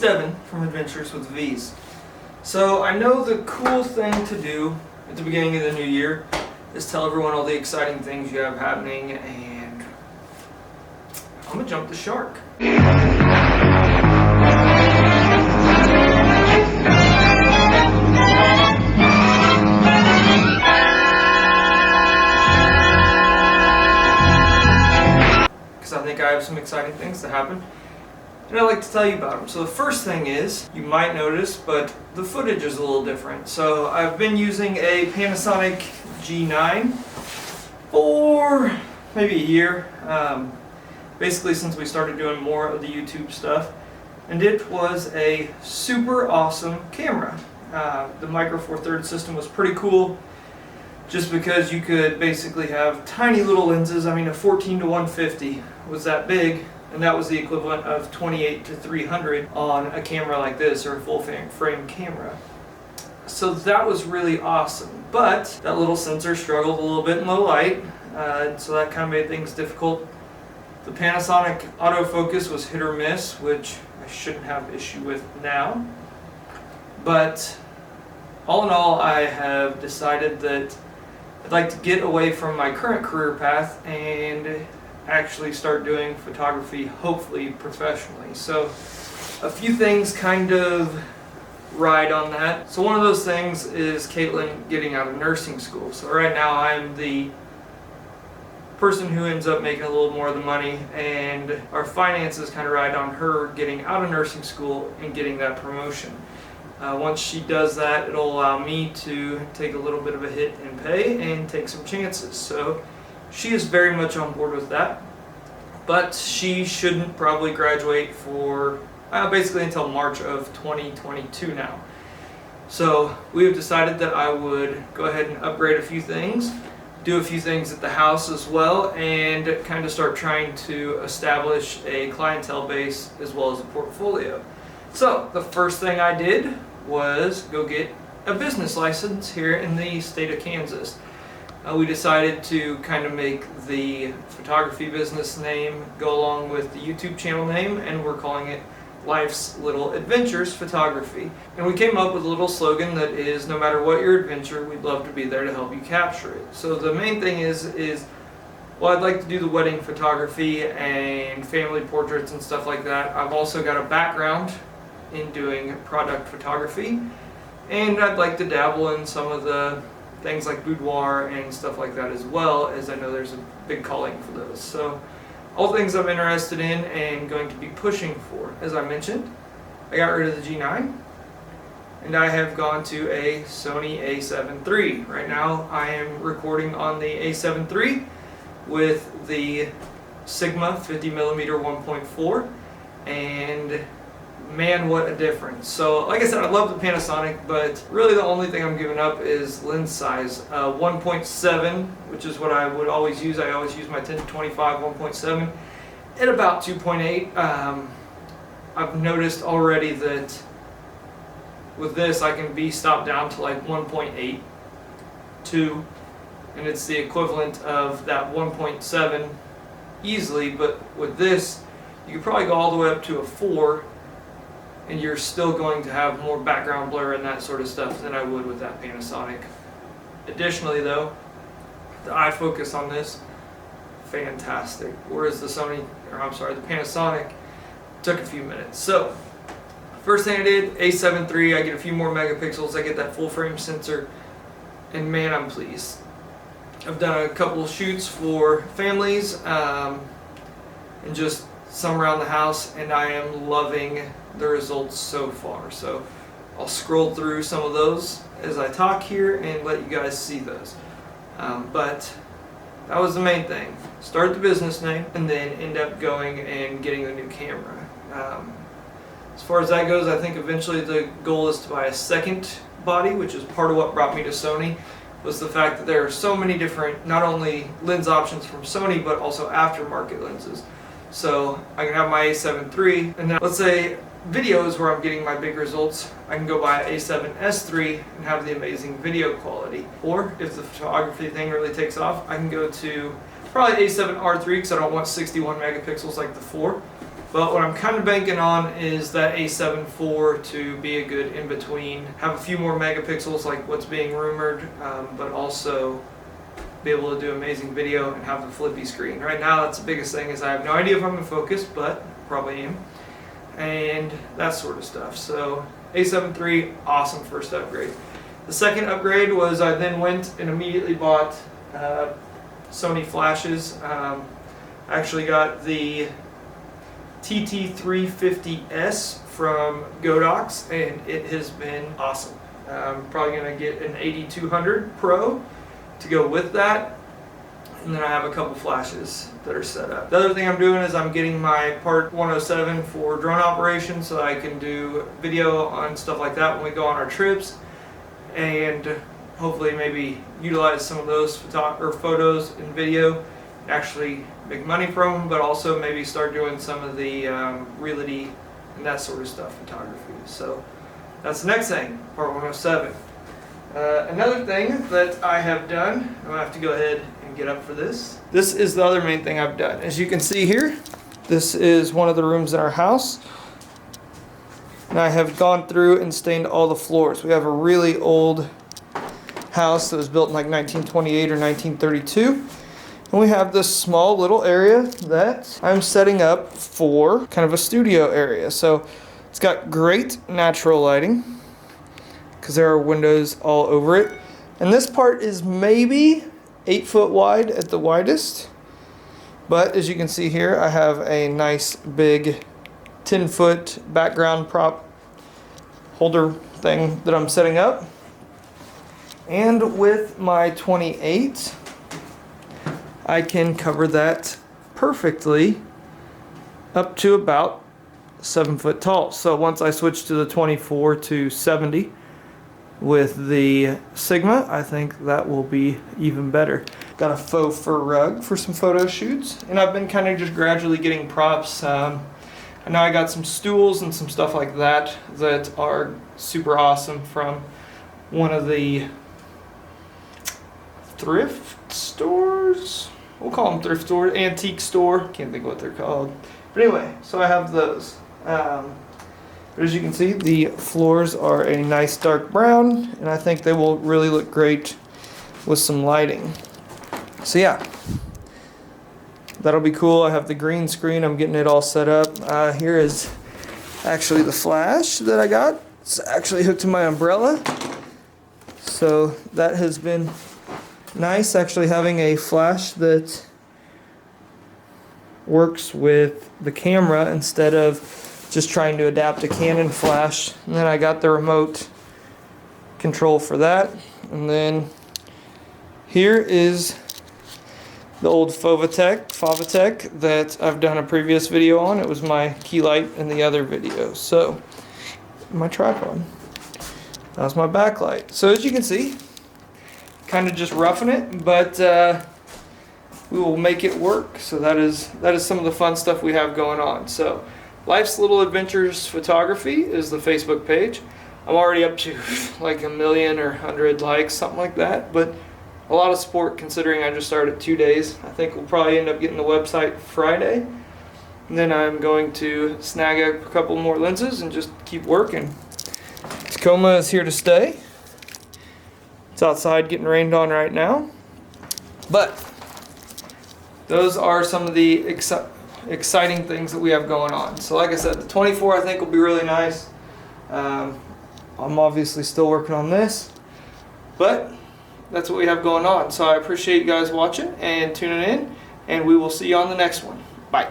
Devin from Adventures with V's. So I know the cool thing to do at the beginning of the new year is tell everyone all the exciting things you have happening, and I'm gonna jump the shark. Because I think I have some exciting things to happen, and I'd like to tell you about them. So the first thing is, you might notice, but the footage is a little different. So I've been using a Panasonic G9 for maybe a year, basically since we started doing more of the YouTube stuff, and it was a super awesome camera. The Micro Four Thirds system was pretty cool, just because you could basically have tiny little lenses. I mean, a 14 to 150 was that big, and that was the equivalent of 28 to 300 on a camera like this, or a full frame camera. So that was really awesome, but that little sensor struggled a little bit in low light, so that kind of made things difficult. The Panasonic autofocus was hit or miss, which I shouldn't have issue with now, but all in all, I have decided that I'd like to get away from my current career path and actually start doing photography, hopefully professionally. So a few things kind of ride on that. So one of those things is Caitlin getting out of nursing school. So right now I'm the person who ends up making a little more of the money, and our finances kind of ride on her getting out of nursing school and getting that promotion. Once she does that, it'll allow me to take a little bit of a hit in pay and take some chances. So she is very much on board with that, but she shouldn't probably graduate for basically until March of 2022 now. So we have decided that I would go ahead and upgrade a few things, do a few things at the house as well, and kind of start trying to establish a clientele base as well as a portfolio. So the first thing I did was go get a business license here in the state of Kansas. We decided to kind of make the photography business name go along with the YouTube channel name, and we're calling it Life's Little Adventures Photography. And we came up with a little slogan that is, no matter what your adventure, we'd love to be there to help you capture it. So the main thing is well, I'd like to do the wedding photography and family portraits and stuff like that. I've also got a background in doing product photography, and I'd like to dabble in some of the things like boudoir and stuff like that as well, as I know there's a big calling for those. So all things I'm interested in and going to be pushing for. As I mentioned, I got rid of the G9 and I have gone to a Sony A7III. Right now I am recording on the A7III with the Sigma 50mm 1.4, and man, what a difference. So like I said, I love the Panasonic, but really the only thing I'm giving up is lens size. 1.7, which is what I would always use. I always use my 10 to 25 1.7 at about 2.8. I've noticed already that with this I can be stopped down to like 1.8, 2, and it's the equivalent of that 1.7 easily, but with this you could probably go all the way up to a 4, and you're still going to have more background blur and that sort of stuff than I would with that Panasonic. Additionally though, the eye focus on this, fantastic. Whereas the the Panasonic took a few minutes. So, first thing I did, A7III, I get a few more megapixels, I get that full frame sensor, and man, I'm pleased. I've done a couple of shoots for families, and just some around the house, and I am loving the results so far. So I'll scroll through some of those as I talk here and let you guys see those. But that was the main thing. Start the business name and then end up going and getting the new camera. As far as that goes, I think eventually the goal is to buy a second body, which is part of what brought me to Sony, was the fact that there are so many different, not only lens options from Sony, but also aftermarket lenses. So I can have my A7III, and then let's say video is where I'm getting my big results. I can go buy an A7S3 and have the amazing video quality. Or if the photography thing really takes off, I can go to probably A7R3 because I don't want 61 megapixels like the 4. But what I'm kind of banking on is that A7 IV to be a good in-between, have a few more megapixels like what's being rumored, but also be able to do amazing video and have the flippy screen. Right now that's the biggest thing, is I have no idea if I'm in focus, but probably am, and that sort of stuff. So A7 III, awesome first upgrade. The second upgrade was I then went and immediately bought Sony flashes. I actually got the TT350S from Godox, and it has been awesome. I'm probably going to get an 8200 Pro to go with that, and then I have a couple flashes that are set up. The other thing I'm doing is I'm getting my Part 107 for drone operations, so I can do video on stuff like that when we go on our trips, and hopefully maybe utilize some of those photos and video and actually make money from them, but also maybe start doing some of the realty and that sort of stuff, photography. So that's the next thing, Part 107. Another thing that I have done, I'm going to have to go ahead and get up for this. This is the other main thing I've done. As you can see here, this is one of the rooms in our house. And I have gone through and stained all the floors. We have a really old house that was built in like 1928 or 1932. And we have this small little area that I'm setting up for kind of a studio area. So it's got great natural lighting because there are windows all over it. And this part is maybe 8 foot wide at the widest. But as you can see here, I have a nice big 10-foot background prop holder thing that I'm setting up. And with my 28, I can cover that perfectly up to about 7 foot tall. So once I switch to the 24 to 70 with the Sigma, I think that will be even better. Got a faux fur rug for some photo shoots, and I've been kind of just gradually getting props. I know I got some stools and some stuff like that that are super awesome from one of the thrift stores. We'll call them thrift stores, antique store. Can't think of what they're called. But anyway, so I have those. But as you can see, the floors are a nice dark brown, and I think they will really look great with some lighting. So yeah, that'll be cool. I have the green screen. I'm getting it all set up. Here is actually the flash that I got. It's actually hooked to my umbrella. So that has been nice, actually having a flash that works with the camera instead of just trying to adapt a Canon flash. And then I got the remote control for that. And then here is the old Fovitec that I've done a previous video on. It was my key light in the other video. So my tripod. That was my backlight. So as you can see, kind of just roughing it, but we will make it work. So that is some of the fun stuff we have going on. So Life's Little Adventures Photography is the Facebook page. I'm already up to like 1 million or 100 likes, something like that, but a lot of support considering I just started 2 days. I think we'll probably end up getting the website Friday, and then I'm going to snag a couple more lenses and just keep working. Tacoma is here to stay. It's outside getting rained on right now, but those are some of the exciting things that we have going on. So like I said, the 24 I think will be really nice. I'm obviously still working on this, but that's what we have going on. So I appreciate you guys watching and tuning in, and we will see you on the next one. Bye.